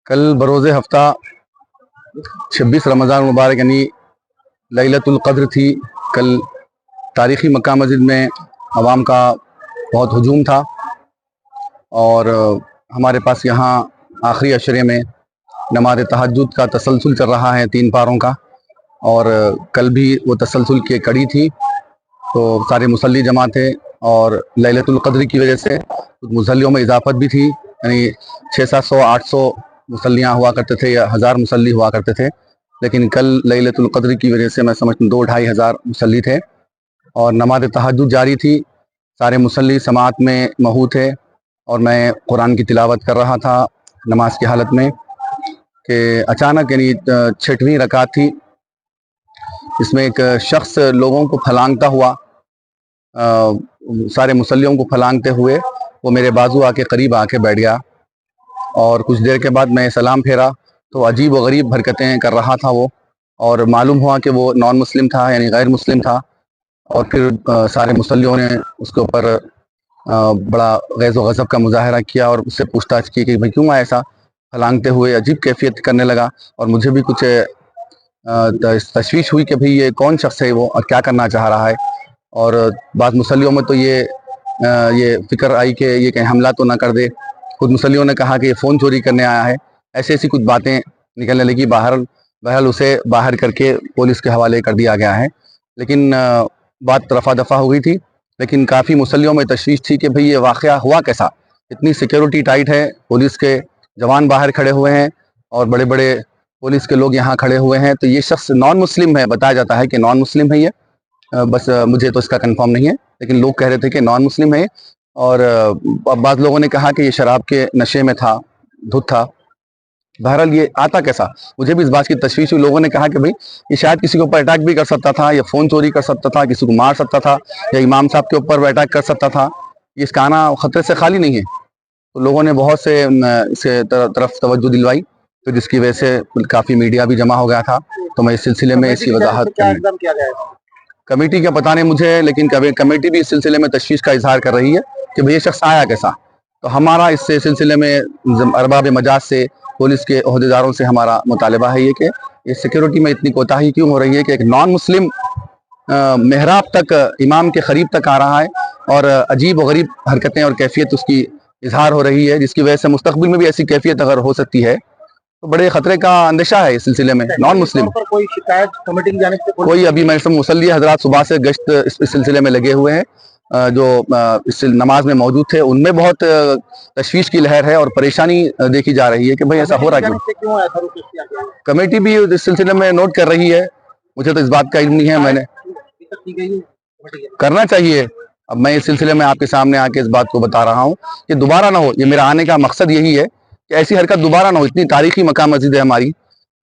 کل بروز ہفتہ 26 رمضان مبارک یعنی لیلۃ القدر تھی۔ کل تاریخی مکہ مسجد میں عوام کا بہت ہجوم تھا اور ہمارے پاس یہاں آخری عشرے میں نماز تہجد کا تسلسل چل رہا ہے 3 پاروں کا، اور کل بھی وہ تسلسل کی کڑی تھی، تو سارے مصلی جمع تھے اور لیلۃ القدر کی وجہ سے مصلیوں میں اضافت بھی تھی، یعنی 600-700-800 مصلیاں ہوا کرتے تھے یا 1000 مصلی ہوا کرتے تھے، لیکن کل لیلۃ القدر کی وجہ سے میں سمجھتا ہوں 2-2.5 ہزار مصلی تھے اور نماز تہجد جاری تھی۔ سارے مصلی سماعت میں محو تھے اور میں قرآن کی تلاوت کر رہا تھا نماز کی حالت میں کہ اچانک یعنی 6ویں رکعت تھی، اس میں ایک شخص لوگوں کو پھلانگتا ہوا، سارے مصلیوں کو پھلانگتے ہوئے وہ میرے بازو آ کے قریب آ کے بیٹھ گیا، اور کچھ دیر کے بعد میں سلام پھیرا تو عجیب و غریب حرکتیں کر رہا تھا وہ، اور معلوم ہوا کہ وہ نان مسلم تھا، یعنی غیر مسلم تھا، اور پھر سارے مصلیوں نے اس کے اوپر بڑا غیظ و غضب کا مظاہرہ کیا اور اس سے پوچھ تاچھ کی کہ بھئی کیوں ایسا پھلانگتے ہوئے، عجیب کیفیت کرنے لگا، اور مجھے بھی کچھ تشویش ہوئی کہ بھئی یہ کون شخص ہے وہ اور کیا کرنا چاہ رہا ہے، اور بعض مصلیوں میں تو یہ فکر آئی کہ یہ کہیں حملہ تو نہ کر دے، خود مصلیوں نے کہا کہ یہ فون چوری کرنے آیا ہے، ایسی کچھ باتیں نکلنے لگی۔ بہرحال اسے باہر کر کے پولیس کے حوالے کر دیا گیا ہے، لیکن بات رفع دفع ہو گئی تھی، لیکن کافی مصلیوں میں تشویش تھی کہ بھئی یہ واقعہ ہوا کیسا، اتنی سیکیورٹی ٹائٹ ہے، پولیس کے جوان باہر کھڑے ہوئے ہیں اور بڑے بڑے پولیس کے لوگ یہاں کھڑے ہوئے ہیں، تو یہ شخص نان مسلم ہے، بتایا جاتا ہے کہ نان مسلم ہے یہ، بس مجھے تو اس کا کنفرم نہیں ہے، لیکن لوگ کہہ رہے تھے کہ نان مسلم ہے، اور بعض لوگوں نے کہا کہ یہ شراب کے نشے میں تھا، دھت تھا۔ بہرحال یہ آتا کیسا، مجھے بھی اس بات کی تشویش ہوئی۔ لوگوں نے کہا کہ بھئی یہ شاید کسی کے اوپر اٹیک بھی کر سکتا تھا، یا فون چوری کر سکتا تھا، کسی کو مار سکتا تھا، یا امام صاحب کے اوپر اٹیک کر سکتا تھا، یہ اس کا آنا خطرے سے خالی نہیں ہے۔ تو لوگوں نے بہت سے اس طرف توجہ دلوائی، تو جس کی وجہ سے کافی میڈیا بھی جمع ہو گیا تھا، تو میں اس سلسلے میں اس کی وضاحت کمیٹی کا پتہ نہیں مجھے، لیکن کمیٹی بھی اس سلسلے میں تشویش کا اظہار کر رہی ہے کہ بھئی یہ شخص آیا کیسا۔ تو ہمارا اس سلسلے میں ارباب مجاز سے، پولیس کے عہدیداروں سے ہمارا مطالبہ ہے یہ کہ اس سیکیورٹی میں اتنی کوتاہی کیوں ہو رہی ہے کہ ایک نان مسلم محراب تک، امام کے قریب تک آ رہا ہے، اور عجیب و غریب حرکتیں اور کیفیت اس کی اظہار ہو رہی ہے، جس کی وجہ سے مستقبل میں بھی ایسی کیفیت اگر ہو سکتی ہے تو بڑے خطرے کا اندیشہ ہے اس سلسلے میں۔ نان مسلم کوئی شکایت کمیٹی کی جانب سے کوئی ابھی میں مصلی حضرات صبح سے گشت اس سلسلے میں لگے ہوئے ہیں، جو اس نماز میں موجود تھے، ان میں بہت تشویش کی لہر ہے اور پریشانی دیکھی جا رہی ہے کہ بھئی ایسا ہو رہا کیوں۔ کمیٹی بھی اس سلسلے میں نوٹ کر رہی ہے، مجھے تو اس بات کا علم نہیں ہے، میں نے کرنا چاہیے۔ اب میں اس سلسلے میں آپ کے سامنے آ کے اس بات کو بتا رہا ہوں کہ دوبارہ نہ ہو، یہ میرا آنے کا مقصد یہی ہے کہ ایسی حرکت دوبارہ نہ ہو۔ اتنی تاریخی مکہ مسجد ہے ہماری،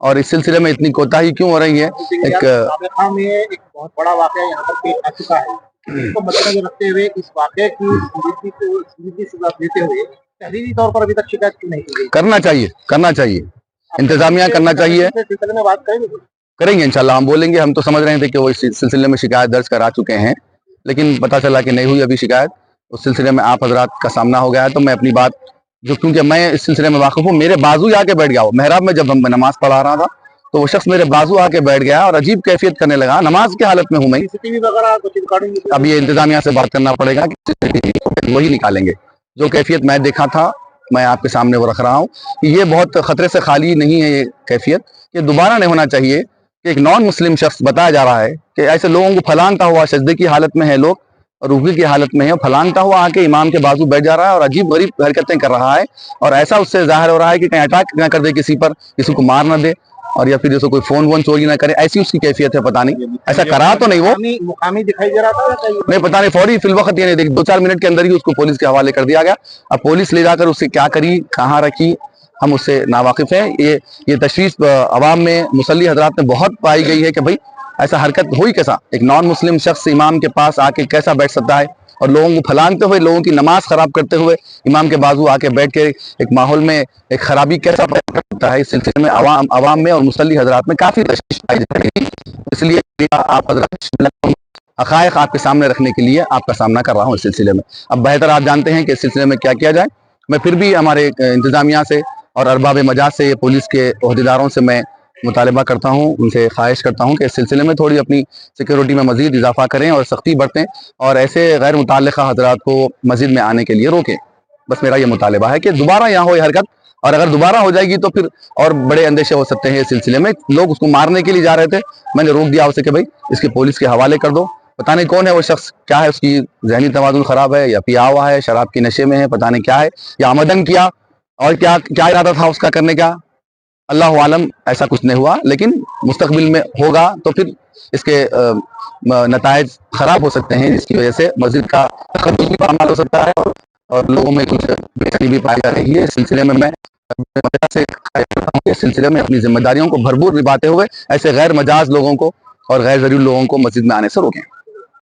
اور اس سلسلے میں اتنی کوتاہی کیوں ہو رہی ہے۔ ایک بہت بڑا واقعہ یہاں پر پیش آ چکا ہے، اس کو مد نظر رکھتے ہوئے اس واقعے کی سنجیدگی سے لیتے ہوئے تحریری طور پر ابھی تک شکایت کیوں نہیں کی گئی؟ کرنا چاہیے، انتظامیہ کرنا چاہیے، سلسلے میں بات کریں گے انشاءاللہ، ہم بولیں گے۔ ہم تو سمجھ رہے تھے کہ وہ اس سلسلے میں شکایت درج کرا چکے ہیں، لیکن پتہ چلا کہ نہیں ہوئی ابھی شکایت، اس سلسلے میں آپ حضرات کا سامنا ہو گیا ہے، تو میں اپنی بات جو، کیونکہ میں اس سلسلے میں واقف ہوں، میرے بازو آ کے بیٹھ گیا، محراب میں جب ہم نماز پڑھا رہا تھا تو وہ شخص میرے بازو آ کے بیٹھ گیا اور عجیب کیفیت کرنے لگا، نماز کی حالت میں ہوں میں۔ اب یہ انتظامیہ سے بات کرنا پڑے گا کہ وہی نکالیں گے، جو کیفیت میں دیکھا تھا میں آپ کے سامنے وہ رکھ رہا ہوں کہ یہ بہت خطرے سے خالی نہیں ہے، یہ کیفیت یہ دوبارہ نہیں ہونا چاہیے کہ ایک نان مسلم شخص بتایا جا رہا ہے کہ ایسے لوگوں کو پھلانگتا ہوا، سجدے کی حالت میں ہے لوگ اور رکوع کی حالت میں ہے، پھلانگتا ہوا آ کے امام کے بازو بیٹھ جا رہا ہے اور عجیب غریب حرکتیں کر رہا ہے، اور ایسا اس سے ظاہر ہو رہا ہے کہ کہیں اٹیک نہ کر دے کسی پر، کسی کو مار نہ دے، اور یا پھر جیسے کوئی فون وون چوری نہ کرے، ایسی اس کی کیفیت ہے۔ پتہ نہیں ایسا کرا تو نہیں، وہ مقامی دکھائی دے رہا تھا، نہیں پتہ نہیں، فوری فی الوقت یہ نہیں، 2-4 منٹ کے اندر ہی اس کو پولیس کے حوالے کر دیا گیا۔ اب پولیس لے جا کر اس سے کیا کری، کہاں رکھی، ہم اس سے ناواقف ہیں۔ یہ تشویش عوام میں مصلی حضرات میں بہت پائی گئی ہے کہ بھئی ایسا حرکت ہوئی کیسا، ایک نان مسلم شخص امام کے پاس آ کے کیسا بیٹھ سکتا ہے، اور لوگوں کو پھلانگتے ہوئے، لوگوں کی نماز خراب کرتے ہوئے امام کے بازو آ کے بیٹھ کے ایک ماحول میں ایک خرابی کیسا پیدا کرتا ہے۔ اس سلسلے میں عوام میں اور مصلی حضرات میں کافی تشویش پائی جا رہی ہے، اس لیے آپ حضرات حقائق آپ کے سامنے رکھنے کے لیے آپ کا سامنا کر رہا ہوں اس سلسلے میں۔ اب بہتر آپ جانتے ہیں کہ اس سلسلے میں کیا کیا جائے۔ میں پھر بھی ہمارے انتظامیہ سے اور ارباب مجاز سے یہ پولیس کے عہدیداروں سے میں مطالبہ کرتا ہوں، ان سے خواہش کرتا ہوں کہ اس سلسلے میں تھوڑی اپنی سیکیورٹی میں مزید اضافہ کریں اور سختی برتیں اور ایسے غیر متعلقہ حضرات کو مسجد میں آنے کے لیے روکیں. بس میرا یہ مطالبہ ہے کہ دوبارہ یہاں ہو یہ حرکت، اور اگر دوبارہ ہو جائے گی تو پھر اور بڑے اندیشے ہو سکتے ہیں اس سلسلے میں. لوگ اس کو مارنے کے لیے جا رہے تھے، میں نے روک دیا اسے کہ بھائی اس کے پولیس کے حوالے کر دو. پتہ نہیں کون ہے وہ شخص، کیا ہے اس کی ذہنی توازن خراب ہے یا پیا ہوا ہے، شراب کی نشے میں ہے، پتہ نہیں کیا ہے، یا آمدن کیا اور کیا ارادہ تھا اس کا کرنے کا، اللہ عالم. ایسا کچھ نہیں ہوا، لیکن مستقبل میں ہوگا تو پھر اس کے نتائج خراب ہو سکتے ہیں، جس کی وجہ سے مسجد کا تقدس بھی پامال ہو سکتا ہے اور لوگوں میں کچھ بےچینی بھی پائی جا رہی ہے. اس سلسلے میں میں اس سلسلے میں اپنی ذمہ داریوں کو بھرپور نبھاتے ہوئے ایسے غیر مجاز لوگوں کو اور غیر ضروری لوگوں کو مسجد میں آنے سے روکیں.